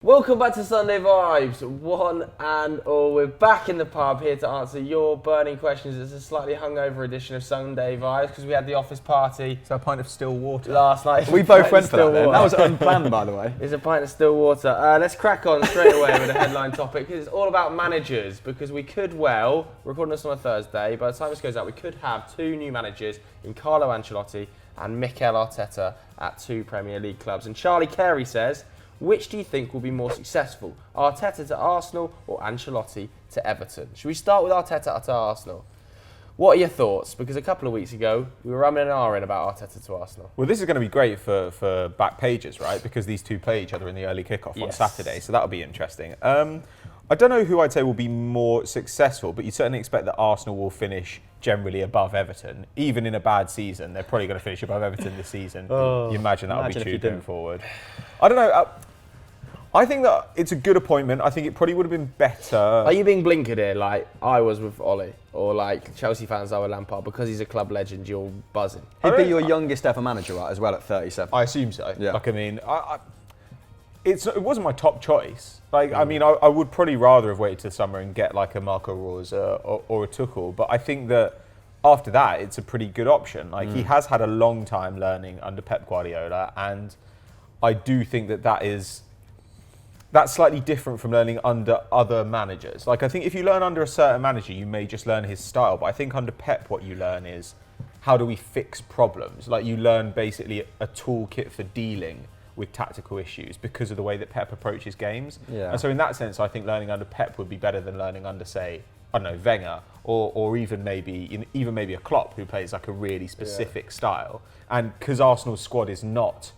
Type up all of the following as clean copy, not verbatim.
Welcome back to Sunday Vibes, one and all. We're back in the pub here to answer your burning questions. It's a slightly hungover edition of Sunday Vibes because we had the office party. So a pint of still water. Last night. We both went for that then. That was unplanned, by the way. It's a pint of still water. Let's crack on straight away with the headline topic because it's all about managers because we could we're recording this on a Thursday, by the time this goes out we could have two new managers in Carlo Ancelotti and Mikel Arteta at two Premier League clubs. And Charlie Carey says, which do you think will be more successful? Arteta to Arsenal or Ancelotti to Everton? Should we start with Arteta to Arsenal? What are your thoughts? Because a couple of weeks ago, we were rumming an hour in about Arteta to Arsenal. Well, this is going to be great for back pages, right? Because these two play each other in the early kickoff on Saturday, so that'll be interesting. I don't know who I'd say will be more successful, but you certainly expect that Arsenal will finish generally above Everton. Even in a bad season, they're probably going to finish above Everton this season. You imagine that'll be true going forward. I don't know. I think that it's a good appointment. I think it probably would have been better. Are you being blinkered here like I was with Ollie? Or like Chelsea fans are with Lampard? Because he's a club legend, you're buzzing. He'd be your youngest ever manager, right, as well, at 37. I assume so. Yeah. Like, I mean, it wasn't my top choice. Like, I mean, I would probably rather have waited till summer and get like a Marco Rose or a Tuchel. But I think that after that, it's a pretty good option. Like, he has had a long time learning under Pep Guardiola, and I do think that's slightly different from learning under other managers. Like, I think if you learn under a certain manager, you may just learn his style. But I think under Pep, what you learn is how do we fix problems? Like, you learn basically a toolkit for dealing with tactical issues because of the way that Pep approaches games. Yeah. And so in that sense, I think learning under Pep would be better than learning under, say, I don't know, Wenger or even maybe a Klopp who plays like a really specific style. And because Arsenal's squad is not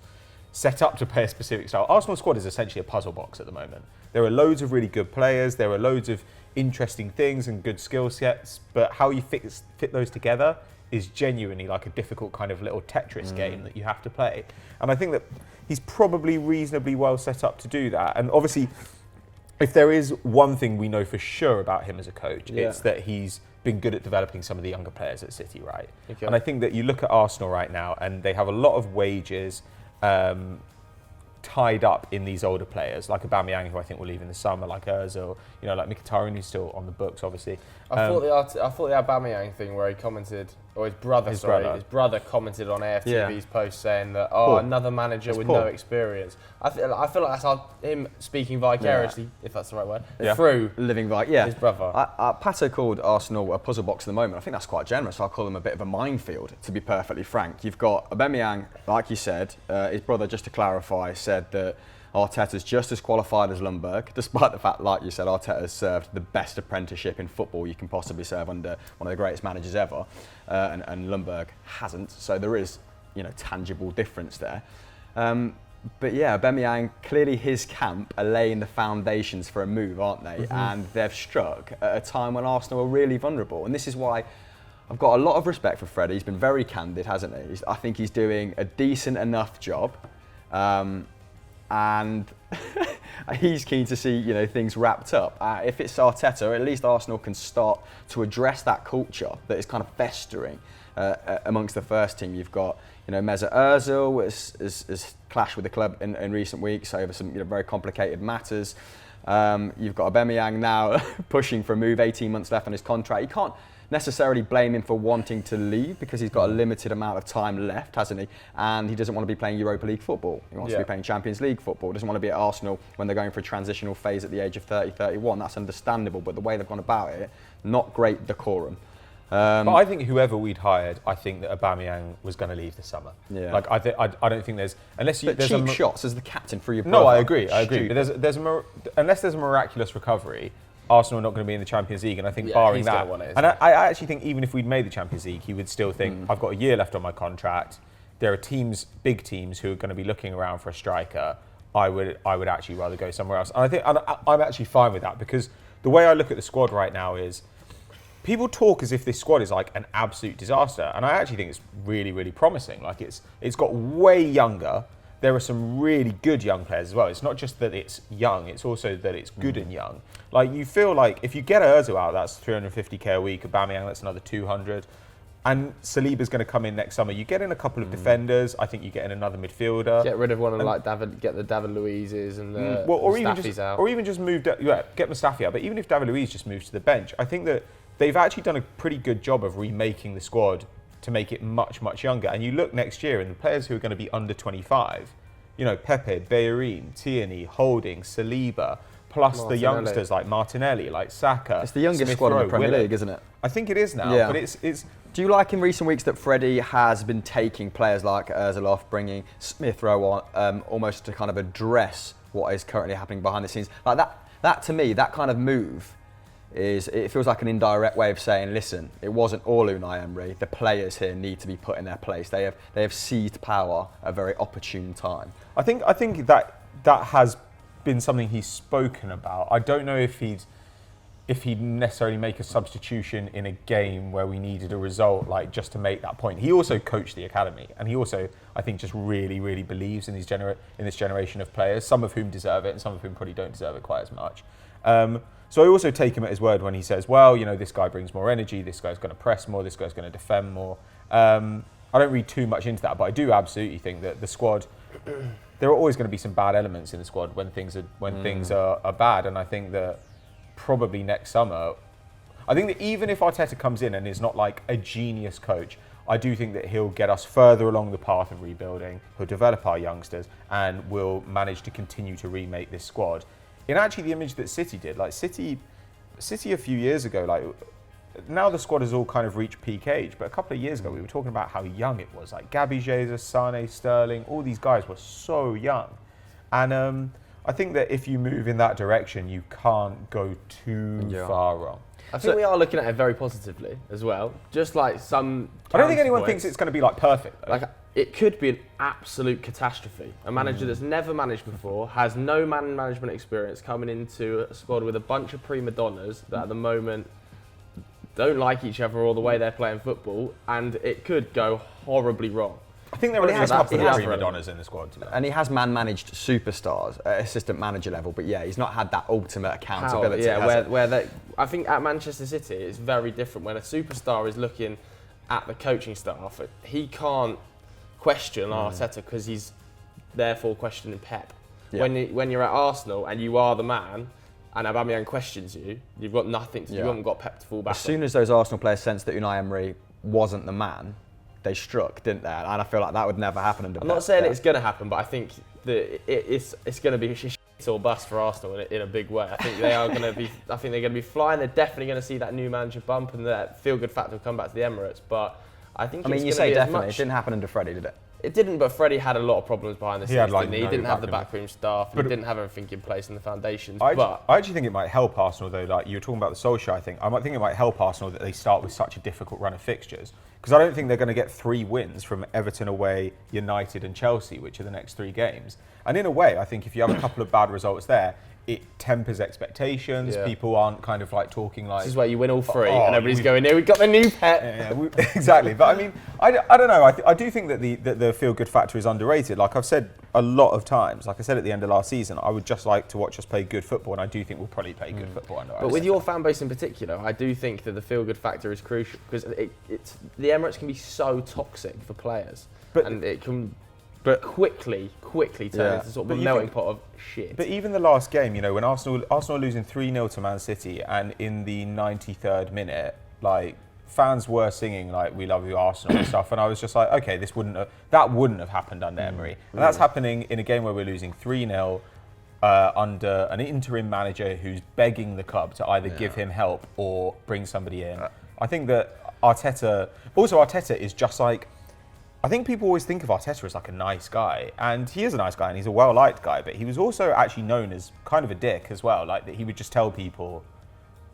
set up to play a specific style. Arsenal's squad is essentially a puzzle box at the moment. There are loads of really good players, there are loads of interesting things and good skill sets, but how you fit those together is genuinely like a difficult kind of little Tetris game that you have to play. And I think that he's probably reasonably well set up to do that. And obviously, if there is one thing we know for sure about him as a coach, it's that he's been good at developing some of the younger players at City, right? Okay. And I think that you look at Arsenal right now and they have a lot of wages tied up in these older players, like Aubameyang, who I think will leave in the summer, like Ozil, like Mkhitaryan, who's still on the books, obviously. I thought the Aubameyang thing where he commented, or his brother commented on AFTV's post saying that, another manager with no experience. I feel like that's him speaking vicariously, if that's the right word, through living his brother. Pato called Arsenal a puzzle box at the moment. I think that's quite generous. I'll call them a bit of a minefield, to be perfectly frank. You've got Aubameyang, like you said, his brother, just to clarify, said that Arteta's just as qualified as Ljungberg, despite the fact, like you said, Arteta has served the best apprenticeship in football you can possibly serve under one of the greatest managers ever, and Ljungberg hasn't. So there is, tangible difference there. But yeah, Aubameyang, clearly his camp are laying the foundations for a move, aren't they? Mm-hmm. And they've struck at a time when Arsenal are really vulnerable. And this is why I've got a lot of respect for Freddie. He's been very candid, hasn't he? I think he's doing a decent enough job. And he's keen to see, things wrapped up. If it's Arteta, at least Arsenal can start to address that culture that is kind of festering amongst the first team. You've got, Mesut Ozil has clashed with the club in recent weeks over some very complicated matters. You've got Aubameyang now pushing for a move, 18 months left on his contract. You can't necessarily blame him for wanting to leave because he's got a limited amount of time left, hasn't he? And he doesn't want to be playing Europa League football. He wants to be playing Champions League football. He doesn't want to be at Arsenal when they're going for a transitional phase at the age of 30, 31. That's understandable, but the way they've gone about it, not great decorum. But I think whoever we'd hired, I think that Aubameyang was going to leave this summer. Yeah. Like I don't think there's cheap shots as the captain for your brother. No, I agree. But unless there's a miraculous recovery, Arsenal are not going to be in the Champions League, and I think barring that, and I actually think even if we'd made the Champions League, he would still think I've got a year left on my contract. There are big teams, who are going to be looking around for a striker. I would actually rather go somewhere else, and I think I'm actually fine with that because the way I look at the squad right now is people talk as if this squad is like an absolute disaster, and I actually think it's really, really promising. Like it's got way younger. There are some really good young players as well. It's not just that it's young, it's also that it's good and young. Like, you feel like if you get Ozil out, that's 350k a week. Aubameyang, that's another 200. And Saliba's going to come in next summer. You get in a couple of defenders. I think you get in another midfielder. Get rid of one of like get the David Luiz's and the Mustafi's out. Or even just get Mustafi out. But even if David Luiz just moves to the bench, I think that they've actually done a pretty good job of remaking the squad to make it much, much younger. And you look next year, and the players who are going to be under 25, Pepe, Bellerin, Tierney, Holding, Saliba, plus the youngsters like Martinelli, like Saka. It's the youngest squad in the Premier League, isn't it? I think it is now, but it's. Do you like in recent weeks that Freddie has been taking players like Ozilov, bringing Smith Rowe on, almost to kind of address what is currently happening behind the scenes? Like that to me, that kind of move it feels like an indirect way of saying, listen, it wasn't all Unai Emery. The players here need to be put in their place. They have seized power at a very opportune time. I think that has been something he's spoken about. I don't know if he'd necessarily make a substitution in a game where we needed a result, like just to make that point. He also coached the academy, and he also, I think, just really, really believes in this generation of players, some of whom deserve it and some of whom probably don't deserve it quite as much. So I also take him at his word when he says, well, this guy brings more energy, this guy's going to press more, this guy's going to defend more. I don't read too much into that, but I do absolutely think that the squad, there are always going to be some bad elements in the squad when things are bad, and I think that probably next summer, I think that even if Arteta comes in and is not like a genius coach, I do think that he'll get us further along the path of rebuilding, he'll develop our youngsters, and will manage to continue to remake this squad in actually the image that City did. Like City a few years ago, like now the squad has all kind of reached peak age, but a couple of years ago we were talking about how young it was. Like Gabby Jesus, Sane, Sterling, all these guys were so young. And I think that if you move in that direction, you can't go too far wrong. I think we are looking at it very positively as well. Just like some. I don't think anyone thinks it's going to be like perfect, though. Like it could be an absolute catastrophe. A manager that's never managed before, has no man management experience, coming into a squad with a bunch of prima donnas that at the moment don't like each other or the way they're playing football, and it could go horribly wrong. I think there are a couple of prima donnas in the squad. And he has man-managed superstars at assistant manager level, but he's not had that ultimate accountability. I think at Manchester City it's very different. When a superstar is looking at the coaching staff, he can't question Arteta because he's therefore questioning Pep. Yeah. When you're at Arsenal and you are the man, and Aubameyang questions you, you've got nothing to do. You haven't got Pep to fall back on. As soon as those Arsenal players sensed that Unai Emery wasn't the man, they struck, didn't they? And I feel like that would never happen under Pep. I'm not saying it's going to happen, but I think that it's going to be shit or bust for Arsenal in a big way. I think they are going to be. I think they're going to be flying. They're definitely going to see that new manager bump, and that feel-good factor will come back to the Emirates. But I think you say definitely. It didn't happen under Freddie, did it? It didn't, but Freddie had a lot of problems behind the scenes. He didn't have the backroom staff. He But didn't have everything in place in the foundations. I actually think it might help Arsenal, though. Like you were talking about the Solskjaer thing, I might think it might help Arsenal that they start with such a difficult run of fixtures, because I don't think they're going to get 3 wins from Everton away, United and Chelsea, which are the next 3 games. And in a way, I think if you have a couple of bad results there, it tempers expectations. Yeah. People aren't kind of like talking like... This is where you win all 3 and everybody's going, here, we've got the new Pep. Exactly. But I mean, I don't know. I do think that the feel-good factor is underrated. Like I've said a lot of times, like I said at the end of last season, I would just like to watch us play good football, and I do think we'll probably play good football under Arteta. But with your fan base in particular, I do think that the feel-good factor is crucial, because the Emirates can be so toxic for players. And it can... But quickly turn into sort of a melting pot of shit. But even the last game, when Arsenal are losing 3-0 to Man City, and in the 93rd minute, like fans were singing like "We love you, Arsenal" and stuff, and I was just like, okay, that wouldn't have happened under Emery, and that's happening in a game where we're losing 3-0 under an interim manager who's begging the club to either give him help or bring somebody in. I think that Arteta is just like. I think people always think of Arteta as like a nice guy, and he is a nice guy and he's a well-liked guy, but he was also actually known as kind of a dick as well, like that he would just tell people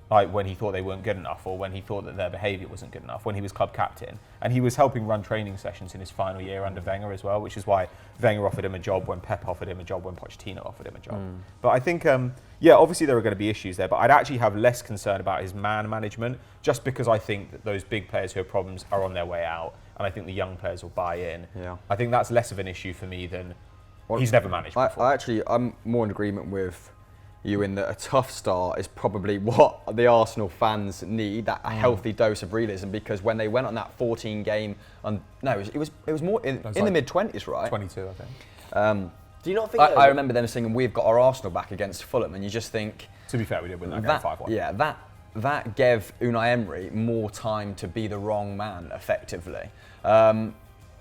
like when he thought they weren't good enough or when he thought that their behaviour wasn't good enough when he was club captain. And he was helping run training sessions in his final year under Wenger as well, which is why Wenger offered him a job when Pep offered him a job, when Pochettino offered him a job. But I think, obviously there are going to be issues there, but I'd actually have less concern about his man management, just because I think that those big players who have problems are on their way out, and I think the young players will buy in. Yeah. I think that's less of an issue for me than he's never managed before. I'm more in agreement with, you in that a tough start is probably what the Arsenal fans need, that a healthy dose of realism, because when they went on that 14 game, it was more in the mid-20s, right? 22, I think. Do you not think I remember them singing, "We've got our Arsenal back" against Fulham, and you just think... To be fair, we did win that game 5-1. Yeah, that gave Unai Emery more time to be the wrong man, effectively. And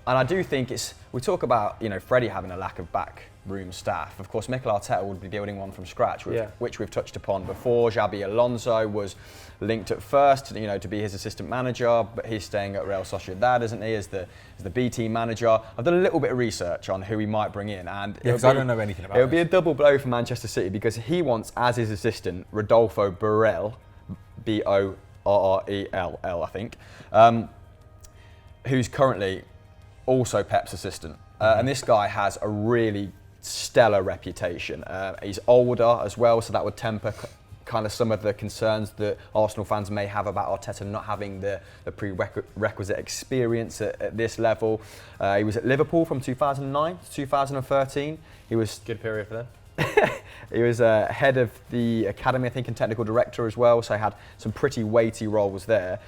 I do think we talk about, Freddie having a lack of backroom staff. Of course, Mikel Arteta would be building one from scratch, which we've touched upon before. Xabi Alonso was linked at first, to be his assistant manager, but he's staying at Real Sociedad, isn't he, as the B team manager. I've done a little bit of research on who he might bring in, and because I don't know anything about it. It would be a double blow for Manchester City, because he wants as his assistant Rodolfo Borrell, Borrell, I think, who's currently also Pep's assistant. And this guy has a really stellar reputation. He's older as well, so that would temper kind of some of the concerns that Arsenal fans may have about Arteta not having the prerequisite experience at this level. He was at Liverpool from 2009 to 2013. He was good period for them. He was head of the academy, I think, and technical director as well, so he had some pretty weighty roles there.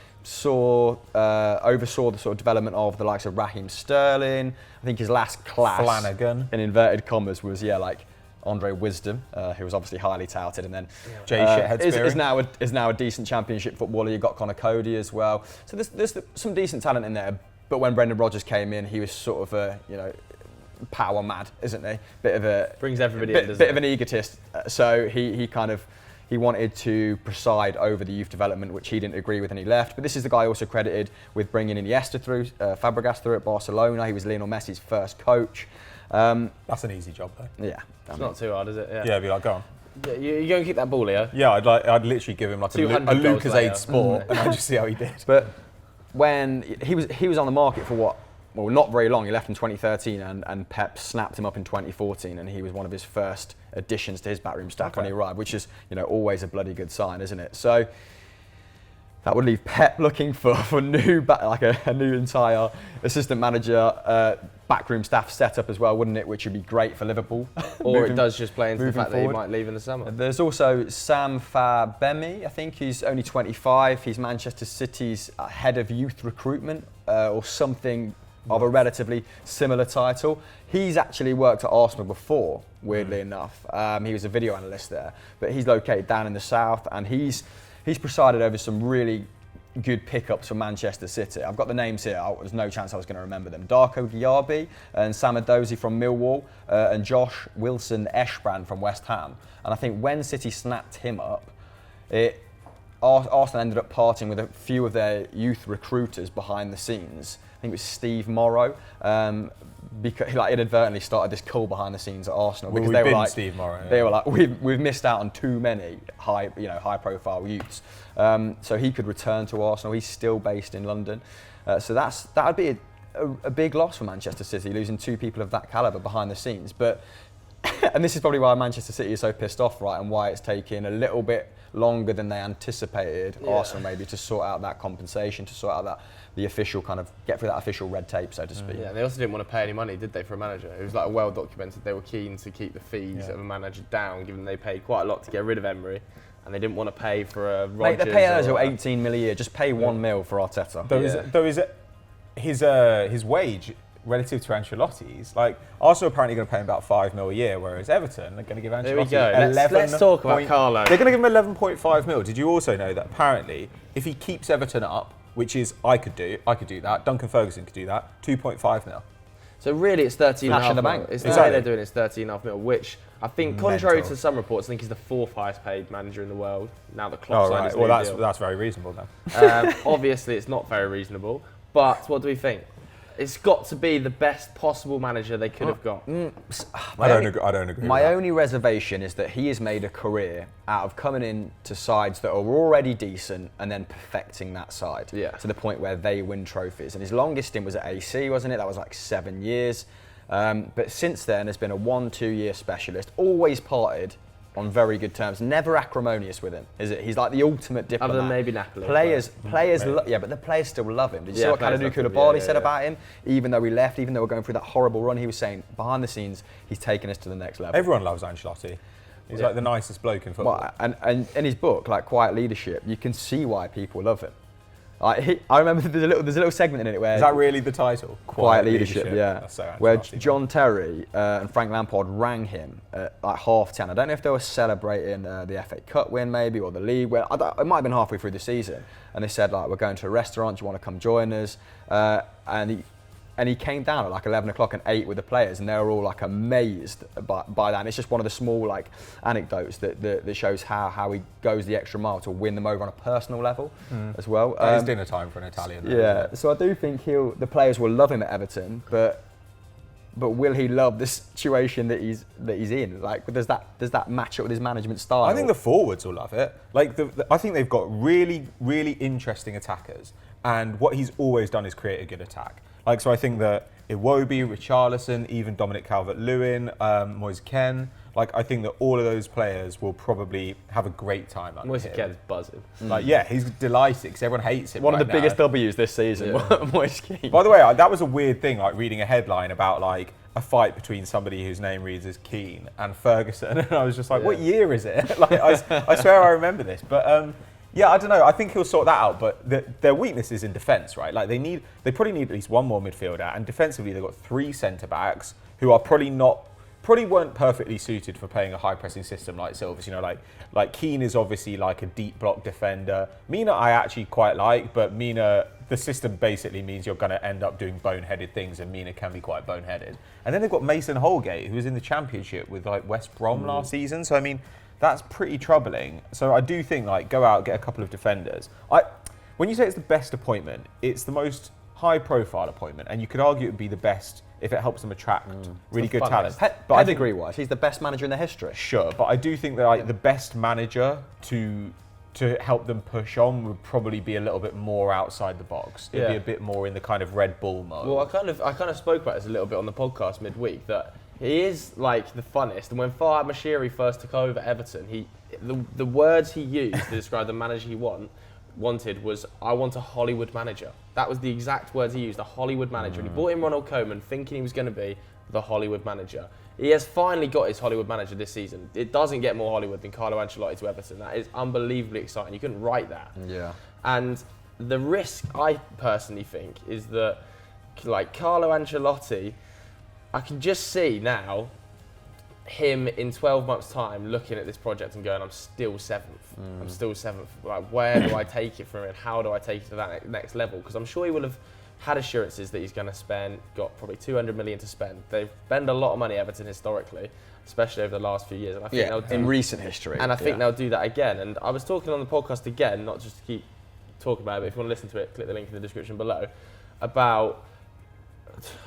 Oversaw the sort of development of the likes of Raheem Sterling. I think his last class, Flanagan, in inverted commas, was like Andre Wisdom, who was obviously highly touted, and then Jay Shithead is now a decent Championship footballer. You've got Conor Cody as well, so there's some decent talent in there. But when Brendan Rodgers came in, he was sort of power mad, isn't he? Brings everybody in, bit of an egotist. So he wanted to preside over the youth development, which he didn't agree with, and he left. But this is the guy also credited with bringing Iniesta through, Fabregas through at Barcelona. He was Lionel Messi's first coach. That's an easy job, though. Yeah, it's not too hard, is it? Yeah, it'd be like, go on. Yeah, you go and kick that ball, Leo. Yeah, I'd literally give him like a Lucozade Sport, and I'd just see how he did. But when he was on the market for not very long. He left in 2013, and Pep snapped him up in 2014, and he was one of his first additions to his backroom staff when he arrived, which is always a bloody good sign, isn't it? So that would leave Pep looking for a new entire assistant manager backroom staff setup as well, wouldn't it? Which would be great for Liverpool. Or it does just play into the fact forward. that he might leave in the summer. There's also Sam Fabemi, I think he's only 25. He's Manchester City's head of youth recruitment or something of a relatively similar title. He's actually worked at Arsenal before, weirdly enough. He was a video analyst there, but he's located down in the south, and he's presided over some really good pickups for Manchester City. I've got the names here. There's no chance I was going to remember them. Darko Diaby and Sam Edozie from Millwall and Josh Wilson-Eshbrand from West Ham. And I think when City snapped him up, Arsenal ended up parting with a few of their youth recruiters behind the scenes. I think it was Steve Morrow, because he inadvertently started this call behind the scenes at Arsenal, because they were like, Steve Morrow, they were like, we've missed out on too many high-profile youths. So he could return to Arsenal. He's still based in London, so that would be a big loss for Manchester City, losing two people of that calibre behind the scenes. But and this is probably why Manchester City is so pissed off, right, and why it's taken a little bit longer than they anticipated, Arsenal maybe, to sort out that compensation, to sort out the official get through that official red tape, so to speak. Yeah, they also didn't want to pay any money, did they, for a manager? It was well documented. They were keen to keep the fees of a manager down, given they paid quite a lot to get rid of Emery, and they didn't want to pay for a Rodgers. Mate, they're paying us 18 million a year. Just pay 1 mil for Arteta. Though is his wage relative to Ancelotti's, Arsenal apparently going to pay him about 5 mil a year, whereas Everton are going to give Ancelotti there we go. Let's talk about Carlo. They're going to give him 11.5 mil. Did you also know that apparently if he keeps Everton up, which is I could do that, Duncan Ferguson could do that, 2.5 mil. So really it's 13.5 mil. It's the way they're doing it, it's 13.5 mil, which I think, contrary to some reports, I think he's the 4th highest paid manager in the world. Now the Klopp signed his new deal. That's very reasonable then. Obviously it's not very reasonable, but what do we think? It's got to be the best possible manager they could have got. I don't agree. My only reservation is that he has made a career out of coming in to sides that are already decent and then perfecting that side to the point where they win trophies. And his longest stint was at AC, wasn't it? That was 7 years. But since then, there's been a 1-2 year specialist, always parted on very good terms, never acrimonious with him, is it? He's like the ultimate diplomat. Other than maybe Napoli. Players, but the players still love him. Did you see what Kalidou Koulibaly said about him? Even though he left, even though we're going through that horrible run, he was saying behind the scenes, he's taken us to the next level. Everyone loves Ancelotti. He's like the nicest bloke in football. Well, and in his book, like Quiet Leadership, you can see why people love him. I remember there's a little segment in it where... Is that really the title? Quiet Leadership, yeah. That's so where John Terry and Frank Lampard rang him at like 10:30. I don't know if they were celebrating the FA Cup win maybe, or the league win. It might have been halfway through the season. And they said, like, we're going to a restaurant, do you want to come join us? And he came down at like 11 o'clock and ate with the players, and they were all like amazed by that. And it's just one of the small like anecdotes that shows how he goes the extra mile to win them over on a personal level as well. It's dinner time for an Italian. Yeah, so I do think the players will love him at Everton, but will he love the situation that he's in? Like, does that match up with his management style? I think the forwards will love it. Like, I think they've got really, really interesting attackers, and what he's always done is create a good attack. Like, so I think that Iwobi, Richarlison, even Dominic Calvert-Lewin, Moise Kean, like, I think that all of those players will probably have a great time under Moise him. Kean's buzzing. Like, yeah, he's delighted because everyone hates him. One right of the biggest W's this season, Moise Kean. By the way, that was a weird thing, like reading a headline about like a fight between somebody whose name reads as Keane and Ferguson, and I was just like, what year is it? Like, I swear I remember this, but yeah, I don't know. I think he'll sort that out, but their weakness is in defence, right? Like, they probably need at least one more midfielder, and defensively they've got 3 centre backs who are probably weren't perfectly suited for playing a high pressing system like Silvers. You know, like Keane is obviously like a deep block defender. Mina I actually quite like, but Mina, the system basically means you're going to end up doing boneheaded things, and Mina can be quite boneheaded. And then they've got Mason Holgate, who was in the Championship with like West Brom last season. So I mean, that's pretty troubling. So I do think, like, go out, get a couple of defenders. When you say it's the best appointment, it's the most high-profile appointment, and you could argue it would be the best if it helps them attract really good talent. But pedigree-wise, he's the best manager in their history. Sure, but I do think that like the best manager to help them push on would probably be a little bit more outside the box. It'd be a bit more in the kind of Red Bull mode. Well, I kind of spoke about this a little bit on the podcast midweek, that he is like the funnest. And when Farhad Moshiri first took over Everton, the words he used to describe the manager he wanted was, I want a Hollywood manager. That was the exact words he used, a Hollywood manager. And he brought in Ronald Koeman thinking he was going to be the Hollywood manager. He has finally got his Hollywood manager this season. It doesn't get more Hollywood than Carlo Ancelotti to Everton. That is unbelievably exciting. You couldn't write that. Yeah. And the risk, I personally think, is that like Carlo Ancelotti, I can just see now him in 12 months' time looking at this project and going, I'm still 7th. I'm still 7th. Like, where do I take it from it? How do I take it to that next level? Because I'm sure he will have had assurances that he's going to spend, got probably 200 million to spend. They've spent a lot of money, Everton, historically, especially over the last few years. And I think in recent history. And I think they'll do that again. And I was talking on the podcast again, not just to keep talking about it, but if you want to listen to it, click the link in the description below, about,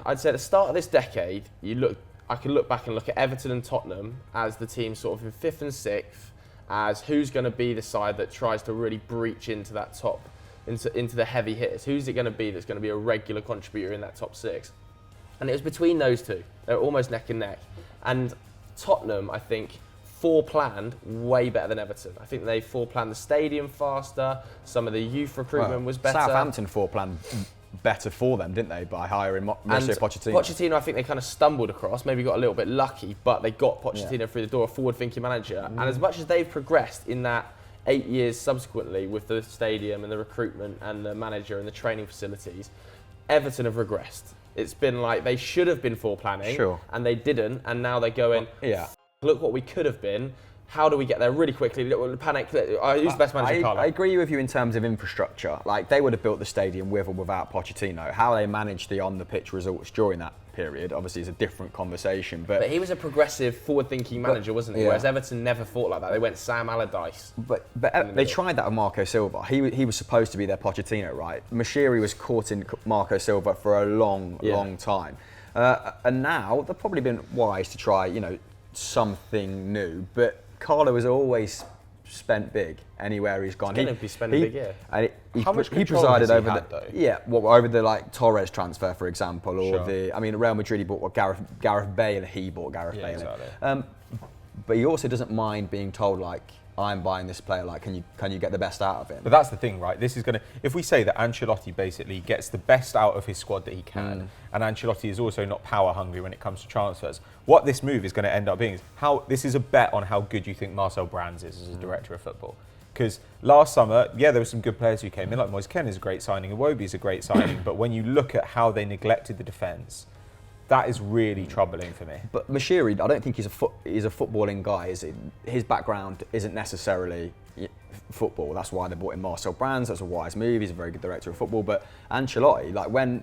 I'd say at the start of this decade, I can look back and look at Everton and Tottenham as the team sort of in 5th and 6th, as who's going to be the side that tries to really breach into that top, into the heavy hitters. Who's it going to be that's going to be a regular contributor in that top 6? And it was between those two. They were almost neck and neck. And Tottenham, I think, foreplanned way better than Everton. I think they foreplanned the stadium faster. Some of the youth recruitment was better. Southampton foreplanned better for them, didn't they, by hiring Mauricio Pochettino? Pochettino, I think they kind of stumbled across, maybe got a little bit lucky, but they got Pochettino through the door, a forward-thinking manager. And as much as they've progressed in that 8 years subsequently with the stadium and the recruitment and the manager and the training facilities, Everton have regressed. It's been like they should have been planning, and they didn't, and now they're going, look what we could have been. How do we get there really quickly? Panic. Who's the best manager, Carlo? I agree with you in terms of infrastructure. Like, they would have built the stadium with or without Pochettino. How they managed the on-the-pitch results during that period, obviously, is a different conversation. But he was a progressive, forward-thinking manager, wasn't he? Whereas Everton never thought like that. They went Sam Allardyce. But they tried that with Marco Silva. He was supposed to be their Pochettino, right? Moshiri was courting Marco Silva for a long time. And now, they've probably been wise to try, something new. But Carlo has always spent big anywhere he's gone. He's going to be spending big, yeah. And How much control presided has he over had, the though? over the like Torres transfer, for example, or Sure. Real Madrid he bought Gareth Bale. He bought Gareth Bale. Exactly. But he also doesn't mind being told, like, I'm buying this player. Like, can you get the best out of him? But that's the thing, right? This is if we say that Ancelotti basically gets the best out of his squad that he can, and Ancelotti is also not power hungry when it comes to transfers, what this move is going to end up being is this is a bet on how good you think Marcel Brands is as a director of football. Because last summer, there were some good players who came in, like Moise Kean is a great signing, Iwobi is a great signing, but when you look at how they neglected the defence, that is really troubling for me. But Mashiri, I don't think he's a footballing guy. His background isn't necessarily football. That's why they brought in Marcel Brands. That's a wise move. He's a very good director of football. But Ancelotti, like when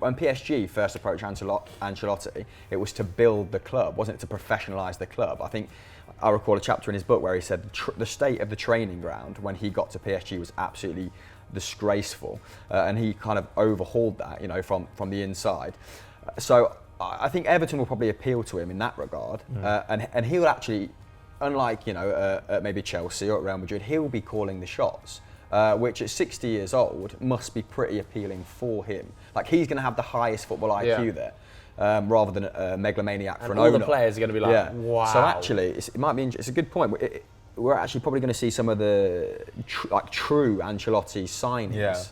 PSG first approached Ancelotti, it was to build the club, wasn't it, to professionalise the club? I think I recall a chapter in his book where he said the state of the training ground when he got to PSG was absolutely disgraceful, and he kind of overhauled that, from the inside. So I think Everton will probably appeal to him in that regard, and he'll actually, unlike at maybe Chelsea or at Real Madrid, he'll be calling the shots. Which at 60 years old must be pretty appealing for him. Like, he's going to have the highest football IQ there, rather than a megalomaniac for an owner. All the players are going to be like, wow. So actually, it might be. It's a good point. We're actually probably going to see some of the true Ancelotti signings. Yeah.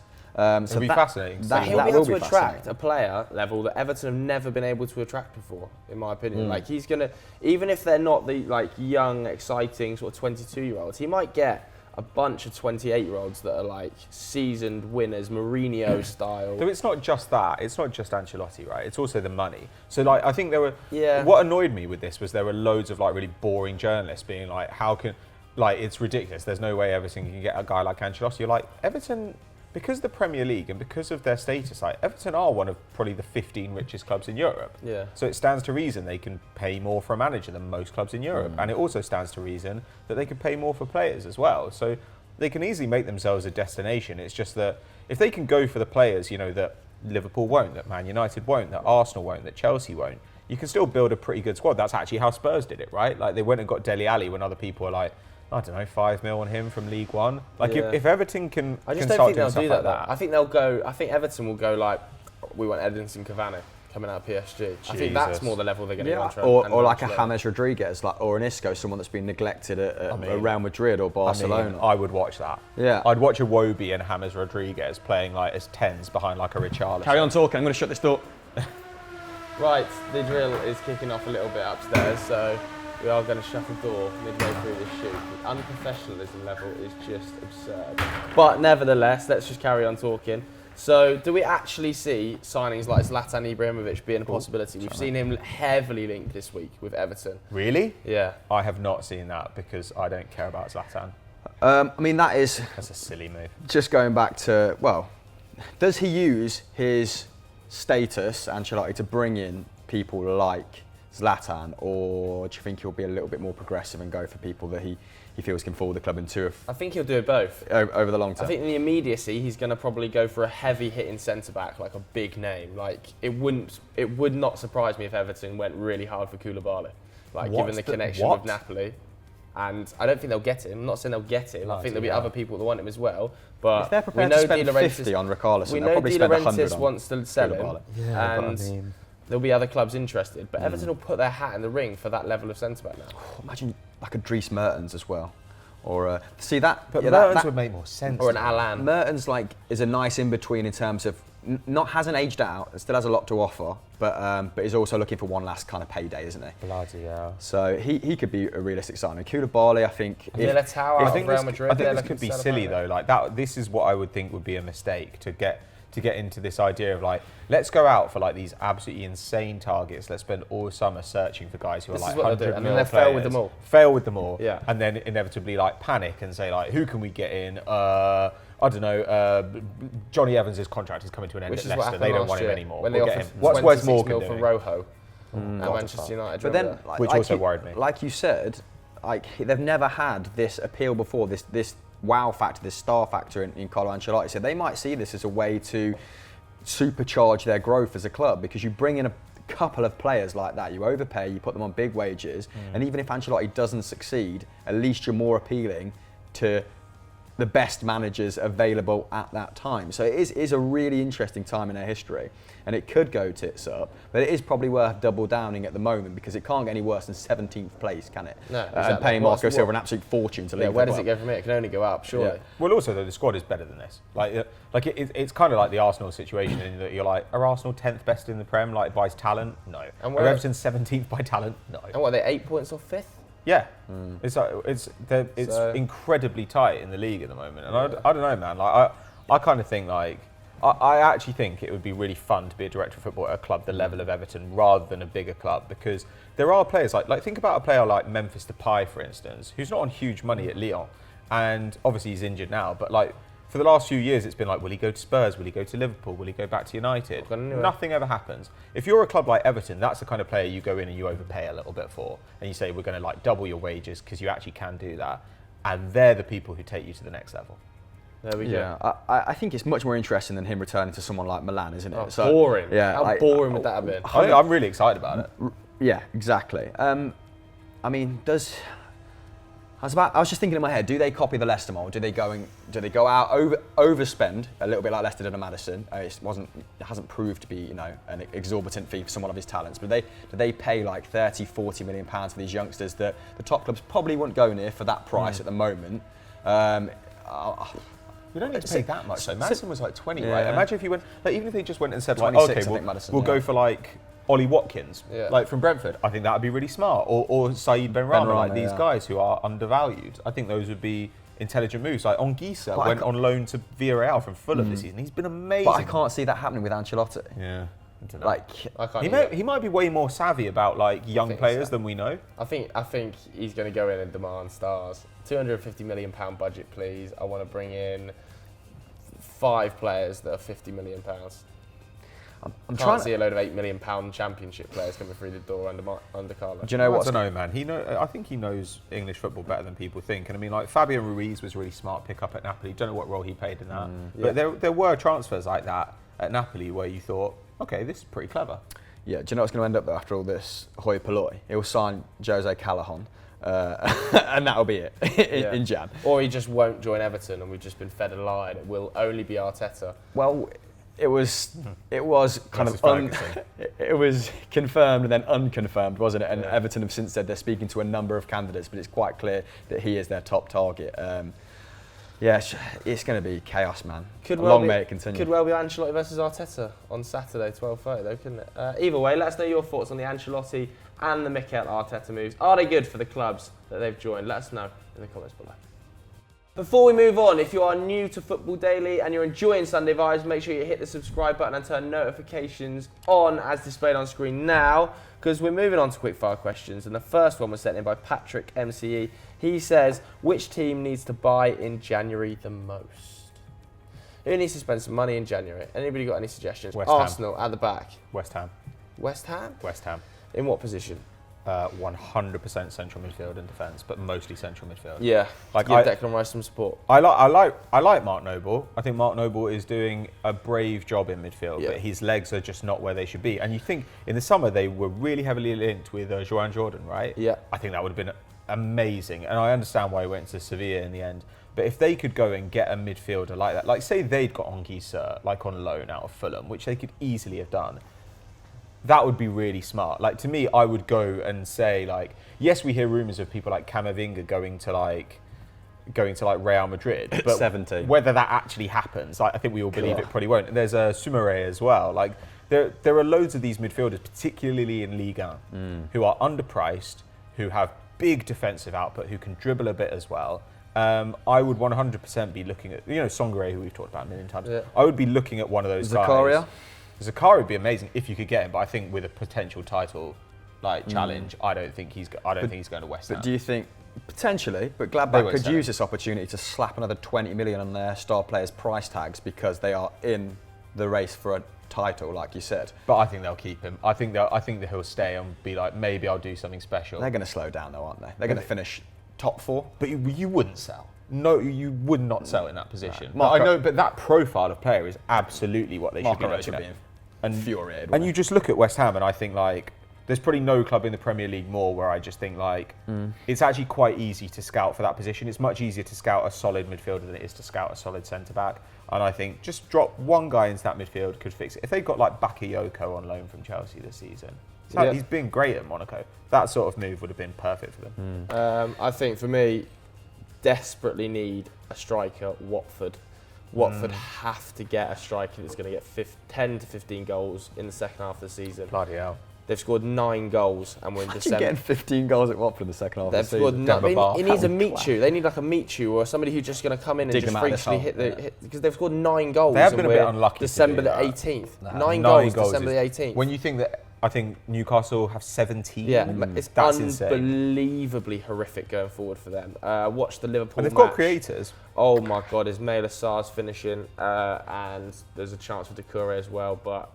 It'll be fascinating. He'll be able to attract a player level that Everton have never been able to attract before, in my opinion. Like, he's going to, even if they're not the young, exciting sort of 22-year-olds, he might get a bunch of 28-year-olds that are seasoned winners, Mourinho style. So it's not just that. It's not just Ancelotti, right? It's also the money. So I think there were. Yeah. What annoyed me with this was there were loads of really boring journalists being like, "How can, it's ridiculous. There's no way Everton can get a guy like Ancelotti." You're like, Everton, because of the Premier League and because of their status, Everton are one of probably the 15 richest clubs in Europe. Yeah. So it stands to reason they can pay more for a manager than most clubs in Europe. And it also stands to reason that they can pay more for players as well. So they can easily make themselves a destination. It's just that if they can go for the players, that Liverpool won't, that Man United won't, that Arsenal won't, that Chelsea won't, you can still build a pretty good squad. That's actually how Spurs did it, right? They went and got Dele Alli when other people were I don't know, 5 mil on him from League One. If Everton can, I just can don't think start they'll do doing that. stuff like I think they'll go. I think Everton will go we want Edinson Cavani coming out of PSG. I think that's more the level they're going to go. Or like a James Rodriguez, or an Isco, someone that's been neglected at Real Madrid or Barcelona. I would watch that. Yeah, I'd watch Iwobi and James Rodriguez playing as 10s behind a Richarlison. Carry on talking. I'm going to shut this door. Right, the drill is kicking off a little bit upstairs, so we are going to shut the door midway through this shoot. The unprofessionalism level is just absurd. But nevertheless, let's just carry on talking. So, do we actually see signings like Zlatan Ibrahimovic being a possibility? We've seen him heavily linked this week with Everton. Really? Yeah. I have not seen that because I don't care about Zlatan. That's a silly move. Just going back to, does he use his status, Ancelotti, to bring in people like Zlatan, or do you think he'll be a little bit more progressive and go for people that he feels can forward the club into? I think he'll do both. Over the long term. I think in the immediacy, he's going to probably go for a heavy hitting centre-back, like a big name. It would not surprise me if Everton went really hard for Koulibaly, given the connection with Napoli. And I don't think they'll get him. I'm not saying they'll get him. I think there'll be other people that want him as well. But if they're prepared to spend 50 on Richarlison, we they'll know probably De spend 100 Laurentiis on wants to sell him. Yeah, and there'll be other clubs interested. But Everton will put their hat in the ring for that level of centre-back now. Imagine a Dries Mertens as well. Or see that, but Mertens would make more sense. Or an Alan. Mertens is a nice in between in terms of hasn't aged out, still has a lot to offer, but he's also looking for one last kind of payday, isn't he? Bloody hell. So he could be a realistic signing. Koulibaly, I think. I think this could be silly though. This is what I would think would be a mistake to get into this idea of let's go out for these absolutely insane targets. Let's spend all summer searching for guys who are 100 and mil then players. Fail with them all. Yeah. And then inevitably panic and say who can we get in? I don't know. Johnny Evans' contract is coming to an end at Leicester. They don't want him anymore. When they offered what's Wes Morgan doing? For Rojo at Manchester United. But then, which also worried me. Like you said, they've never had this appeal before. This wow factor, this star factor in Carlo Ancelotti. So they might see this as a way to supercharge their growth as a club, because you bring in a couple of players like that, you overpay, you put them on big wages, and even if Ancelotti doesn't succeed, at least you're more appealing to the best managers available at that time. So it is a really interesting time in our history, and it could go tits up, but it is probably worth double downing at the moment because it can't get any worse than 17th place, can it? No, And exactly. paying Marco Silva an absolute fortune to leave. Yeah, where does the it club. go from here? It can only go up, surely. Yeah. Well, also though, the squad is better than this. It's kind of like the Arsenal situation in that you're like, are Arsenal 10th best in the Prem, like by talent? No. And Are Everton 17th by talent? No. And what, are they 8 points off 5th? Yeah, it's incredibly tight in the league at the moment, and I don't know, man. Like I kind of think like I actually think it would be really fun to be a director of football at a club the level of Everton rather than a bigger club, because there are players like think about a player like Memphis Depay, for instance, who's not on huge money at Lyon, and obviously he's injured now, but like for the last few years it's been like, will he go to Spurs, will he go to Liverpool, will he go back to United? Nothing ever happens. If you're a club like Everton, that's the kind of player you go in and you overpay a little bit for, and you say we're going to like double your wages because you actually can do that, and they're the people who take you to the next level. There we go. Yeah, I think it's much more interesting than him returning to someone like Milan, isn't it? Oh, boring. Yeah, How boring would that have been? I'm really excited about it. Yeah, exactly. I mean, I was just thinking in my head, do they copy the Leicester mold? Do they go out overspend a little bit like Leicester did at Maddison? It hasn't proved to be an exorbitant fee for someone of his talents. But do they pay like 30, 40 million pounds for these youngsters that the top clubs probably wouldn't go near for that price at the moment? You don't need to pay that much though. Maddison was like 20, Yeah. right? Imagine if you went, like, even if they just went and said, like, 26, okay, I think, Maddison, we'll yeah. go for like Ollie Watkins, Yeah. like from Brentford. I think that would be really smart. Or Saeed Benrahma, like these yeah. guys who are undervalued. I think those would be intelligent moves. Like Ongisa But went on loan to Villarreal from Fulham this season. He's been amazing. But I can't see that happening with Ancelotti. Yeah. I don't know. Like, I can't he might be way more savvy about like young think players so. than we know. I think he's going to go in and demand stars. £250 million budget, please. I want to bring in 5 players that are £50 million. I'm Can't trying see a load of £8 million Championship players coming through the door under Carlo. Do you know I what? don't know, man. I think he knows English football better than people think. And I mean, like Fabian Ruiz was a really smart pickup at Napoli. Don't know what role he played in that, but there were transfers like that at Napoli where you thought, okay, this is pretty clever. Yeah, do you know what's going to end up though after all this hoi polloi? He'll sign Jose Callahan, and that'll be it in Jan. Or he just won't join Everton, and we've just been fed a lie. And it will only be Arteta. Well, it was kind Versus of Ferguson. it was confirmed and then unconfirmed, wasn't it? And Everton have since said they're speaking to a number of candidates, but it's quite clear that he is their top target. Yeah, it's going to be chaos, man. Long may it continue. Could well be Ancelotti versus Arteta on Saturday, 12:30, though, couldn't it? Either way, let us know your thoughts on the Ancelotti and the Mikel Arteta moves. Are they good for the clubs that they've joined? Let us know in the comments below. Before we move on, if you are new to Football Daily and you're enjoying Sunday Vibes, make sure you hit the subscribe button and turn notifications on as displayed on screen now, because we're moving on to Quickfire Questions, and the first one was sent in by Patrick MCE. He says, which team needs to buy in January the most? Who needs to spend some money in January? Anybody got any suggestions? West Ham. Arsenal at the back. West Ham. West Ham? West Ham. In what position? 100% central midfield and defence, but mostly central midfield. Yeah, Like give I- Declan Rice some support. I like Mark Noble. I think Mark Noble is doing a brave job in midfield, Yeah. but his legs are just not where they should be. And you think in the summer they were really heavily linked with Joan Jordan, right? Yeah. I think that would have been amazing. And I understand why he went to Sevilla in the end. But if they could go and get a midfielder like that, like say they'd got Ongisa like on loan out of Fulham, which they could easily have done, that would be really smart. Like to me, I would go and say like, yes, we hear rumours of people like Camavinga going to Real Madrid, but 70. whether that actually happens, like, I think we all believe it probably won't. And there's a Sumare as well. Like there are loads of these midfielders, particularly in Ligue 1, who are underpriced, who have big defensive output, who can dribble a bit as well. I would 100% be looking at, Songare, who we've talked about a million times. Yeah. I would be looking at one of those Zakaria? guys. Zakaria would be amazing if you could get him, but I think with a potential title challenge, I don't think he's going to West Ham. But do you think potentially? But Gladbach won't could sell use him. this opportunity to slap another 20 million on their star players' price tags because they are in the race for a title, like you said. But I think they'll keep him. I think that he'll stay and be like, maybe I'll do something special. They're going to slow down though, aren't they? They're going to finish top 4. But you wouldn't sell. No, you would not sell in that position. Marco- I know, but that profile of player is absolutely what they should be Marco looking should at. be infuriated. And you just look at West Ham, and I think like there's probably no club in the Premier League more where I just think it's actually quite easy to scout for that position. It's much easier to scout a solid midfielder than it is to scout a solid centre-back. And I think just drop one guy into that midfield could fix it. If they got like Bakayoko on loan from Chelsea this season, he's been great at Monaco. That sort of move would have been perfect for them. I think for me, desperately need a striker. Watford have to get a striker that's going to get 10 to 15 goals in the second half of the season. Bloody hell. They've scored 9 goals and we're in December. Getting 15 goals at Watford in the second half of the season. It needs a Michu. They need like a Michu or somebody who's just going to come in and just freakishly hit because they've scored 9 goals. They have been a bit unlucky. December the 18th. 9 goals December the 18th. When you think that, I think Newcastle have 17. Yeah, it's that's unbelievably horrific going forward for them. Watch the Liverpool and they've match. got creators. Oh my God, is Mela Sarr's finishing and there's a chance for Doucouré as well, but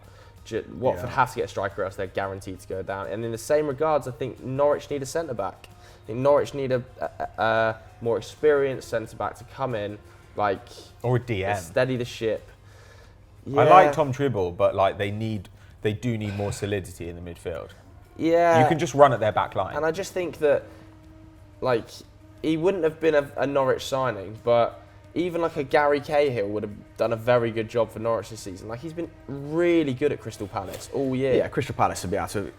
Watford have to get a striker else they're guaranteed to go down. And in the same regards, I think Norwich need a centre-back. I think Norwich need a more experienced centre-back to come in, or a DM. Steady the ship. Yeah. I like Tom Tribble, but they do need more solidity in the midfield. Yeah. You can just run at their back line. And I just think that, he wouldn't have been a Norwich signing, but even a Gary Cahill would have done a very good job for Norwich this season. He's been really good at Crystal Palace all year. Yeah, Crystal Palace would be able to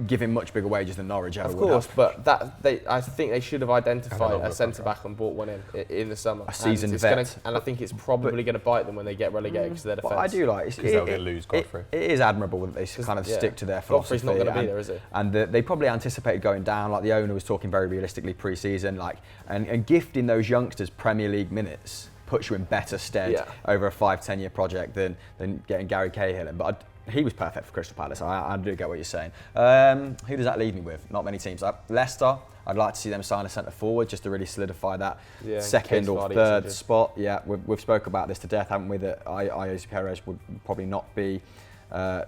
give him much bigger wages than Norwich ever would have. Of course, but I think they should have identified a centre-back and bought one in the summer. A seasoned vet. And I think it's probably going to bite them when they get relegated because of their defence. I do like because they'll get lose Godfrey. It is admirable that they kind of stick to their philosophy. Godfrey's not going to be there, is he? And they probably anticipated going down. The owner was talking very realistically pre-season, and gifting those youngsters Premier League minutes puts you in better stead over a 5-10 year project than getting Gary Cahill in. But he was perfect for Crystal Palace. I do get what you're saying. Who does that leave me with? Not many teams. Leicester, I'd like to see them sign a centre forward just to really solidify that second or third spot. Yeah, we've spoke about this to death, haven't we? That Ayoze Perez would probably not be a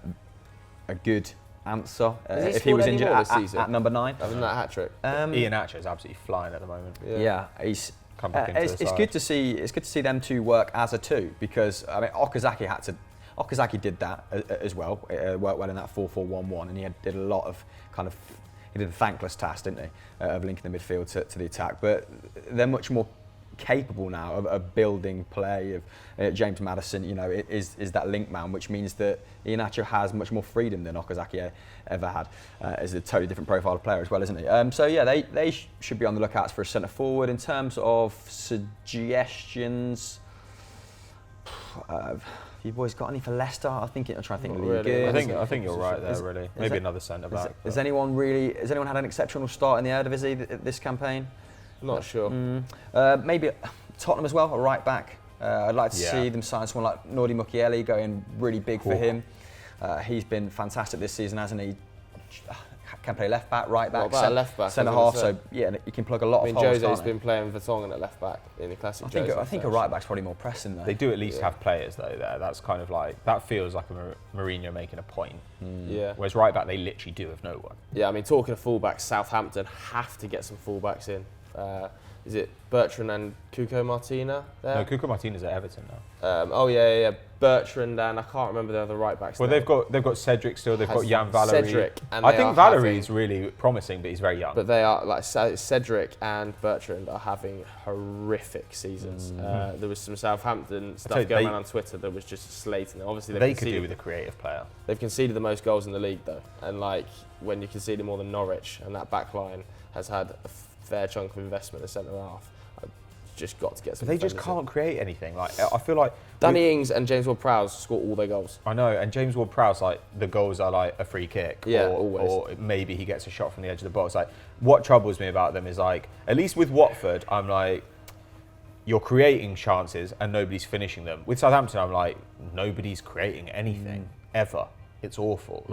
good answer if he was injured at number 9. Other than that hat-trick. Ian Atcher is absolutely flying at the moment. Yeah, he's... It's good to see them two work as a two because Okazaki did that as well. Worked well in that 4-4-1-1, and he did a lot of he did a thankless task, didn't he, of linking the midfield to the attack. But they're much more capable now of building play. Of James Maddison, is that link man, which means that Iheanacho has much more freedom than Okazaki ever had. Is a totally different profile of player as well, isn't he? They should be on the lookout for a centre forward. In terms of suggestions, you boys got any for Leicester? I'm trying to think of the league. I think you're right there. Really, maybe another centre back. Has anyone had an exceptional start in the Eredivisie this campaign? Not sure. Maybe Tottenham as well, a right back. I'd like to see them sign someone like Nordi Mukiele, going really big for him. He's been fantastic this season, hasn't he? Can play left back, right back, left back, centre half. So yeah, you can plug a lot of holes. Jose's been playing Vertonghen at left back in the classic. I think a right back's probably more pressing though. They do at least have players though there. That's kind of that feels like a Mourinho making a point. Yeah. Whereas right back they literally do have no one. Yeah, talking of fullbacks, Southampton have to get some fullbacks in. Is it Bertrand and Cuco Martina there? No, Cuco Martina's at Everton now. Bertrand and I can't remember the other right backs. Well, now. they've got Cedric still. They've got Jan Valery. Cedric, and I think Valery's really promising, but he's very young. But they are Cedric and Bertrand are having horrific seasons. There was some Southampton stuff going around on Twitter that was just slating them. Obviously, they could do with a creative player. They've conceded the most goals in the league though, and when you conceded more than Norwich, and that back line has had a fair chunk of investment in centre half. I've just got to get some. But they just can't create anything. I feel like Danny Ings and James Ward-Prowse score all their goals. I know, and James Ward-Prowse, the goals are a free kick, or maybe he gets a shot from the edge of the box. What troubles me about them is at least with Watford, I'm you're creating chances and nobody's finishing them. With Southampton, I'm nobody's creating anything ever. It's awful.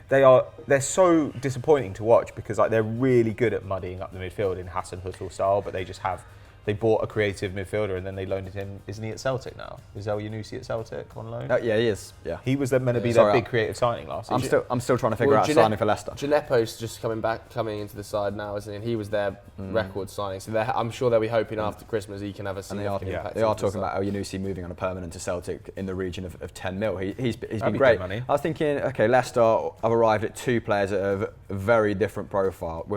They're so disappointing to watch because they're really good at muddying up the midfield in Hassan Hüttl style, but they just have they bought a creative midfielder and then they loaned him. Isn't he at Celtic now? Is El Yunusi at Celtic on loan? Yeah, he is. Yeah. He was meant to be their big creative signing last season. I'm still trying to figure out signing for Leicester. Gineppo's just coming into the side now, isn't he? And he was their record signing. So I'm sure they'll be hoping after Christmas he can have a significant impact. They are talking about El Yunusi moving on a permanent to Celtic in the region of 10 mil. He's been That'd be great. good money. I was thinking, okay, Leicester have arrived at two players that have very different profiles.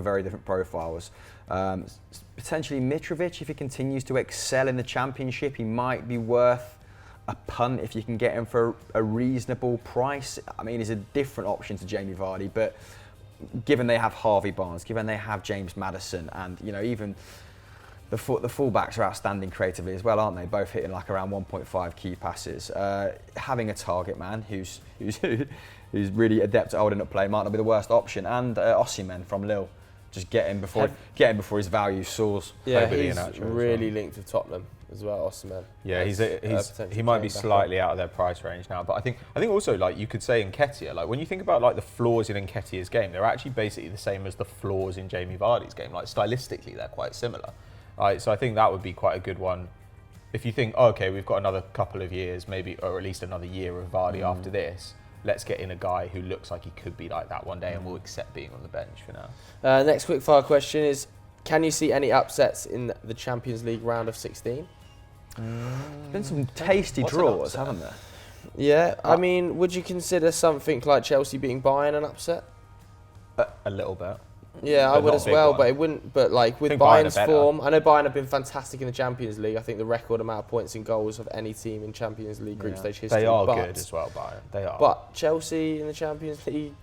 Potentially Mitrovic, if he continues to excel in the Championship, he might be worth a punt if you can get him for a reasonable price. I mean, he's a different option to Jamie Vardy, but given they have Harvey Barnes, given they have James Maddison, and even the fullbacks are outstanding creatively as well, aren't they? Both hitting like around 1.5 key passes. Having a target man who's really adept at holding up play might not be the worst option. And Osimhen from Lille. Just get him before his value soars. Yeah, he's really linked with Tottenham as well, Osimhen. Yeah, he might be slightly out of their price range now, but I think also like you could say Nketiah, like when you think about like the flaws in Nketiah's game, they're actually basically the same as the flaws in Jamie Vardy's game. Like stylistically, they're quite similar. So I think that would be quite a good one. If you think, okay, we've got another couple of years, maybe, or at least another year of Vardy after this. Let's get in a guy who looks like he could be like that one day and we'll accept being on the bench for now. Next quickfire question is, can you see any upsets in the Champions League round of 16? There's been some tasty draws, haven't there? Yeah, I mean, would you consider something like Chelsea beating Bayern an upset? A little bit. Yeah, I would as well, but it wouldn't. But like with Bayern's form, I know Bayern have been fantastic in the Champions League. I think the record amount of points and goals of any team in Champions League group stage history. They are good as well, Bayern. They are. But Chelsea in the Champions League.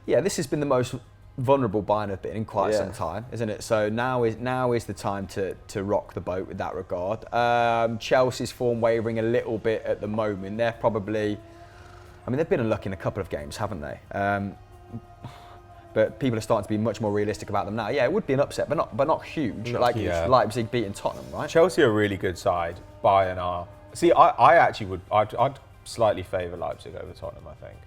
Yeah, this has been the most vulnerable Bayern have been in quite some time, isn't it? So now is the time to rock the boat with that regard. Chelsea's form wavering a little bit at the moment. They're probably, I mean, they've been unlucky in a couple of games, haven't they? But people are starting to be much more realistic about them now. Yeah, it would be an upset, but not huge. Leipzig beating Tottenham, right? Chelsea are a really good side. Bayern are. See, I actually would. I'd slightly favour Leipzig over Tottenham. I think.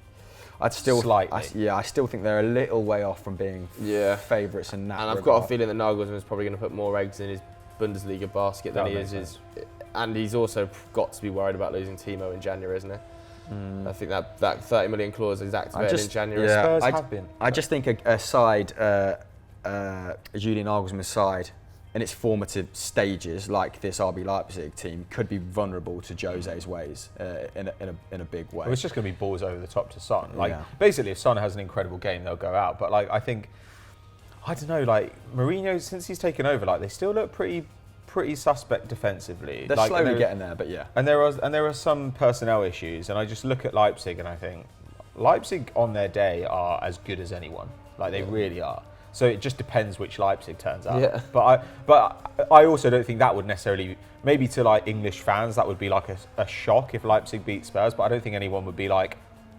I'd still slightly. I still think they're a little way off from being favourites in that. And I've got a feeling that Nagelsmann's probably going to put more eggs in his Bundesliga basket than he is. And he's also got to be worried about losing Timo in January, isn't he? I think that 30 million clause is activated in January. Yeah, Spurs have been. I just think a side, Julian Nagelsmann's side, in its formative stages, like this RB Leipzig team, could be vulnerable to Jose's ways in a big way. Well, it's just going to be balls over the top to Son. Basically, if Son has an incredible game, they'll go out. But I think, I don't know, Mourinho, since he's taken over, they still look pretty suspect defensively. They're slowly getting there, but yeah. And there are some personnel issues, and I just look at Leipzig and I think Leipzig on their day are as good as anyone. They really are. So it just depends which Leipzig turns out. Yeah. But I also don't think that would necessarily, maybe to English fans, that would be a shock if Leipzig beat Spurs. But I don't think anyone would be like,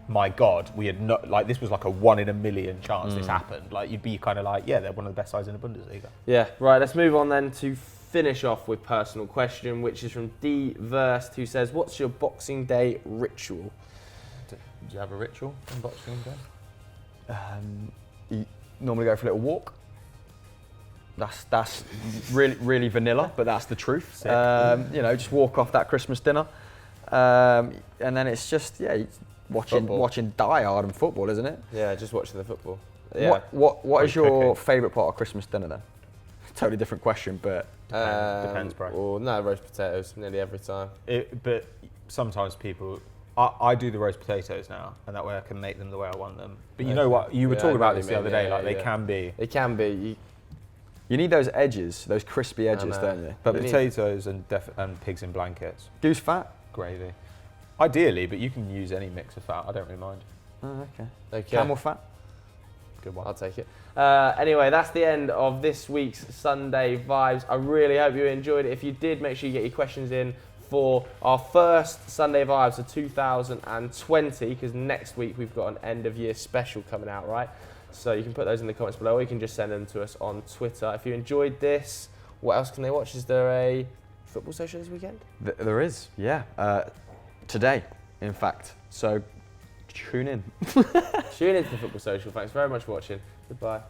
my God, we had not, this was a 1 in a million chance this happened. You'd be kind of yeah, they're one of the best sides in the Bundesliga. Yeah, right. Let's move on then to finish off with personal question, which is from D Verst, who says, "What's your Boxing Day ritual?" Do you have a ritual on Boxing Day? You normally go for a little walk. That's really vanilla, but that's the truth. Just walk off that Christmas dinner, and then it's just watching Die Hard and football, isn't it? Yeah, just watching the football. Yeah. What is your favourite part of Christmas dinner then? Totally different question, but depends, bro. Or no, roast potatoes nearly every time. But sometimes people, I do the roast potatoes now, and that way I can make them the way I want them. But you know what? You were talking about this the other day. They can be. They can be. You need those edges, those crispy edges, don't you? But potatoes and pigs in blankets. Goose fat, gravy. Ideally, but you can use any mix of fat. I don't really mind. Oh, okay. Camel fat. Good one. I'll take it. Anyway, that's the end of this week's Sunday Vibes. I really hope you enjoyed it. If you did, make sure you get your questions in for our first Sunday Vibes of 2020, because next week we've got an end of year special coming out, right? So you can put those in the comments below, or you can just send them to us on Twitter. If you enjoyed this, what else can they watch? Is there a football social this weekend? There is, yeah. Today, in fact. So tune in. Tune into the football social. Thanks very much for watching. Goodbye.